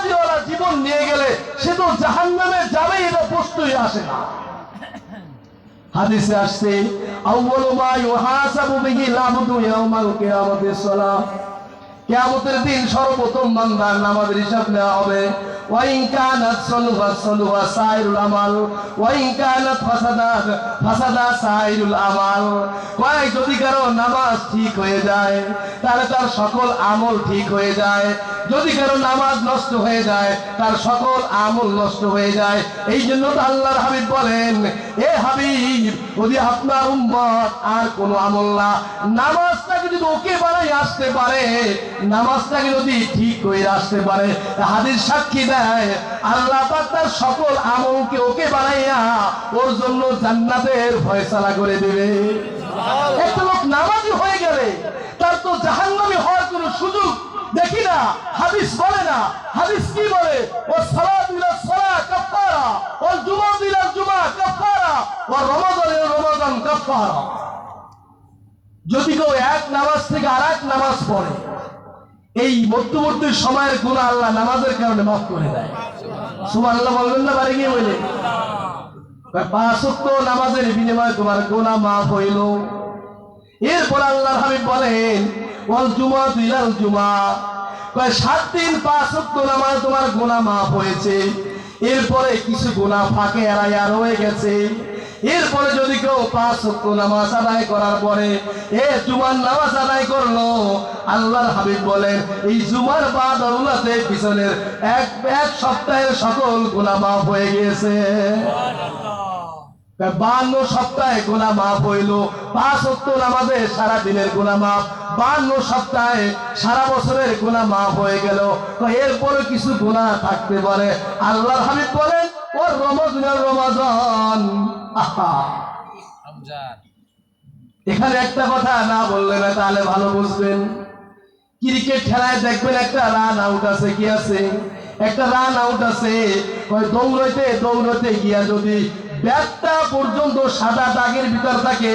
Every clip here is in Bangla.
নামাজিওয়ালা জীবন নিয়ে গেলে সে তো জাহান্নামে যাবে, এটা প্রশ্নই আসে না। হাদিসে আসছে আউয়ালু মা ইউহাসাবু বিহিল আবদু ইয়াউমাল কিয়ামাতিস সালাহ, কিয়ামতের দিন সর্বপ্রথম বান্দার নামাজের হিসাব নেওয়া হবে। ওয়াইন কানাত সালুহা সাইরুল আমাল ওয়াইন কানাত ফাসাদা সাইরুল আমাল। কয় যদি কারো নামাজ ঠিক হয়ে যায় তাহলে তার সকল আমল ঠিক হয়ে যায়, যদি কারো নামাজ নষ্ট হয়ে যায় তার সকল আমল নষ্ট হয়ে যায়। এই জন্য তো আল্লাহর হাবিব বলেন, এ হাবিব, যদি আপনার উম্মত আর কোনো আমল না, নামাজটাকে যদি ওকে বানাই আসতে পারে, নামাজটাকে যদি ঠিক করে আসতে পারে, হাদিস সাক্ষী দেয় আল্লাহ পাক তার সকল আমলকে ওকে বানাইয়া ওর জন্য জান্নাতের ফয়সালা করে দেবে। একটা লোক নামাজি হয়ে গেলে তার তো জাহান্নামী হওয়ার কোনো সুযোগ দেখি না। হাদিস বলে না, হাদিস কি বলে? ও সালাত ইলা সালাত কাফারা, ও জুমা ইলা জুমা কাফারা, ও রমাদান ইলা রমাদান কাফারা। যদি কেউ এক নামাজ থেকে আরেক নামাজ পড়ে, এই মধ্যবর্তী সময়ের গুনাহ আল্লাহ নামাজের কারণে মাফ করে দেয়। সুবহানাল্লাহ বলবেন না? বাড়ি গিয়ে বলে 5 ওয়াক্ত নামাজের বিনিময়ে তোমার গুনাহ মাফ হইল। এরপর আল্লাহর হাবিব বলেন ওয়াল জুমাতু ইলাল জুমা, 7 দিন 5 ওয়াক্ত নামাজ তোমার গুনাহ মাফ হয়েছে। এরপরে কিছু গুনাহ ফাঁকে এড়াইয়া রয়ে গেছে। এরপরে যদি কেউ 5 ওয়াক্ত নামাজ আদায় করার পরে জুমার নামাজ আদায় করলো, আল্লাহর হাবিব বলেন এই জুমার বাদউলাতে পিছনের এক সপ্তাহের সকল গুনাহ মাফ হয়ে গিয়েছে। 52 সপ্তাহে গুনাহ মাফ হইল। 5 ওয়াক্ত নামাজে সারা দিনের গুনাহ মাফ, 52 সপ্তাহে সারা বছরের গুনাহ মাফ হয়ে গেল। তো এরপরে কিছু গুনাহ থাকতে পারে। আল্লাহর হাবিব বলেন ওর রমাদান। এখানে একটা কথা না বললে না তাহলে ভালো বুঝবেন। ক্রিকেট খেলায় দেখবেন একটা রান আউট আছে, কি আছে? একটা রান আউট আছে। দৌড়াইতে গিয়া যদি ব্যাটটা পর্যন্ত সাদা দাগের ভিতর থাকে,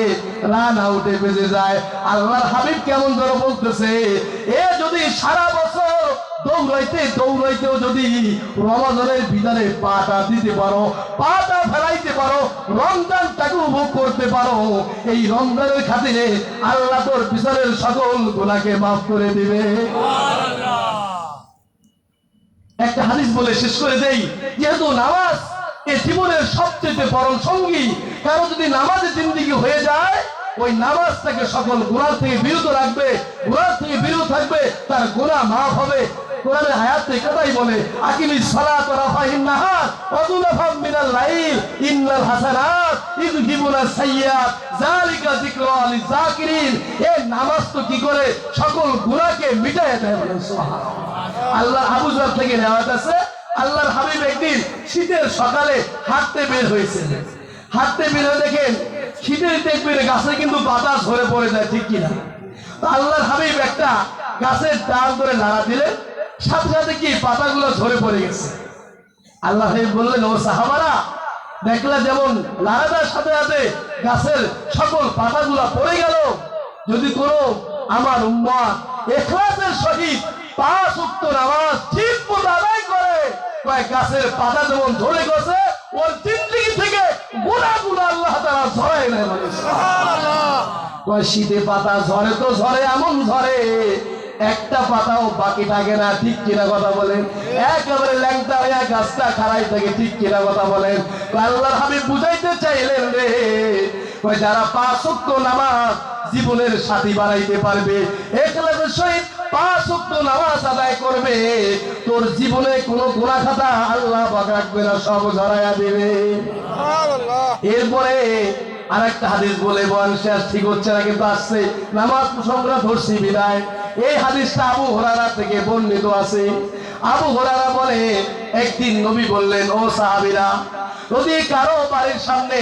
রান আউটে বেজে যায়। আল্লাহর হাবিব কেমন ধরে বলতেছে, এ যদি সারা বছর দৌড়াইতেও যদি রমাদানের ভিতরে পাটা দিতে পারো, পাটা ফেলাইতে পারো, রমজানটাকে উপভোগ করতে পারো, এই রমজানের খাতিরে আল্লাহ তোর পিছনের সকল গুনাহকে মাফ করে দিবে। একটা হাদিস বলে শেষ করে দেই, যেহেতু নামাজ এই জীবনের সবচেয়ে বড় সঙ্গী, কারো যদি নামাজের জিন্দেগি হয়ে যায়, ওই নামাজটাকে সকল গুনাহ থেকে বিরত রাখবে, গুনাহ থেকে বিরত থাকবে, তার গুনাহ মাফ হবে। কোরআনের আয়াতে কথাই বলে আকিমিস সালাত ওয়া রাফাহিন নাহার ওয়া দুলাফাম মিনাল লাইল ইন্নাল হাসানাত ইযহিবুনাস সাইয়্যাত যালিকা যিকরা লিযাকিরিন। এই নামাজ তো কি করে সকল গুনাহকে মিটায় দেয়, বলেন সুবহানাল্লাহ। আল্লাহ আবু যর থেকে রিওয়ায়াত আছে, আল্লাহর হাবিব একদিন শীতের সকালে হাঁটতে বের হয়েছে। হাঁটতে বের হয়ে দেখেন শীতের দেখবেন গাছে কিন্তু পাতা ঝরে পড়ে যায়, ঠিক কিনা? তো আল্লাহর হাবিব একটা গাছের ডাল ধরে নাড়া দিলেন, সাথে সাথে কি পাতাগুলো ঝরে পড়ে গেছে। আল্লাহ হাবিব বললেন, ও সাহাবারা, দেখলা যেমন নাড়াটার সাথে সাথে গাছের সকল পাতাগুলো পড়ে গেল, যদি কোনো আমার উম্মত ইখলাসের সহিত 5 ওয়াক্ত নামাজ ঠিক মতো আদায় করে, গাছের পাতা যেমন ঝরে গেছে, ওর জিন্দেগি থেকে গুনাহগুলো আল্লাহ তাআলা ঝরাই নেয়। শীতে পাতা ঝরে তো ঝরে, এমন ঝরে একটা পাতাও বাকি থাকে না, ঠিক কিনা কথা বলেন? একেবারে ল্যাংটা হয়ে গাছটা খাড়াই থাকে, ঠিক কিনা কথা বলেন? আল্লাহর হাবিব বুঝাইতে চাইলেন রে, যারা 5 ওয়াক্ত নামাজ জীবনের সাথী বানাইতে পারবে, ইখলাসের সহিত 5 ওয়াক্ত নামাজ আদায় করবে, তোর জীবনে কোনো গুনাহ খাতা আল্লাহ পাক রাখবে না, সব ঝরাইয়া দেবে। এরপরে আরেকটা হাদিস বলে বয়ান শেষ ঠিক হচ্ছে না, কিন্তু আসছে, নামাজ প্রসঙ্গটা ধরছি বিদায়। এই হাদিসটা আবু হুরায়রা থেকে বর্ণিত আছে। আবু হুরায়রা বলে, একদিন নবী বললেন, ও সাহাবীরা, যদি কারো বাড়ির সামনে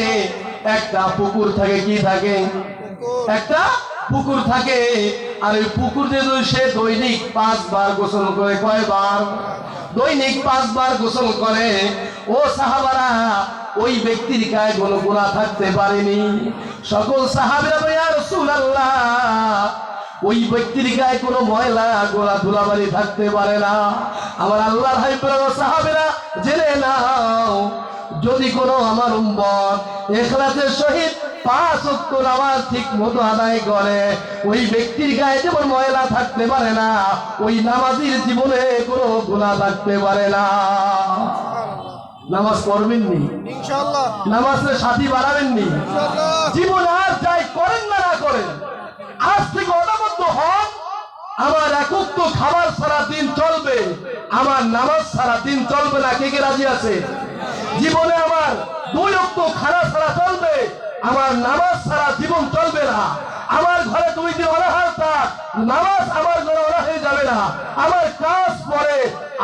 একটা পুকুর থাকে, কি থাকে? একটা পুকুর থাকে, আর ওই পুকুর দিয়ে যদি সে দৈনিক 5 বার গোসল করে, কয়বার? দৈনিক 5 বার গোসল করে, ও সাহাবারা, ওই ব্যক্তির গায়ে কোনো গুনাহ থাকতে পারেনি। সকল সাহাবীরা বলে, ইয়া রাসূলুল্লাহ, ওই ব্যক্তির গায়ে কোনো ময়লা গোলা ধুলাবালি থাকতে পারে না। আমার আল্লাহর হাবিব ও সাহাবীরা জেনে নাও, যদি কোনো আমার উম্মত ইখলাসের সহিত 5 ওয়াক্ত নামাজ ঠিক মতো আদায় করে, ওই ব্যক্তির গায়ে যেমন ময়লা থাকতে পারে না, ওই নামাজীর জীবনে কোনো গুনাহ থাকতে পারে না। নামাজ পড়বেন নি ইনশাআল্লাহ, নামাজের সাথী বাড়াবেন নি ইনশাআল্লাহ। জীবন আর যাই করেন না না করেন, আজ থেকে অনাবদ্ধ হন। আমার একক তো খাবার সারা দিন চলবে, আমার নামাজ সারা দিন চলবে না। কে কে রাজি আছে? জীবনে আমার 2 ওয়াক্ত খানা সারা চলবে, আমার নামাজ সারা জীবন চলবে না। আমার ঘরে 2 দিন অনাহার থাক, নামাজ আমার ঘরে অনা হয়ে যাবে না। আমার কাজ পরে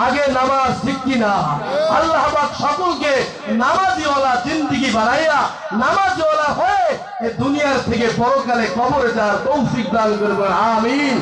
আগে নামাজ, ঠিক কিনা? আল্লাহ পাক সকলকে নামাজিওয়ালা জিন্দেগি বানাইয়া নামাজিওয়ালা হয়ে এ দুনিয়ার থেকে পরকালে কবরে যাওয়ার তৌফিক দান করবেন। আমিন।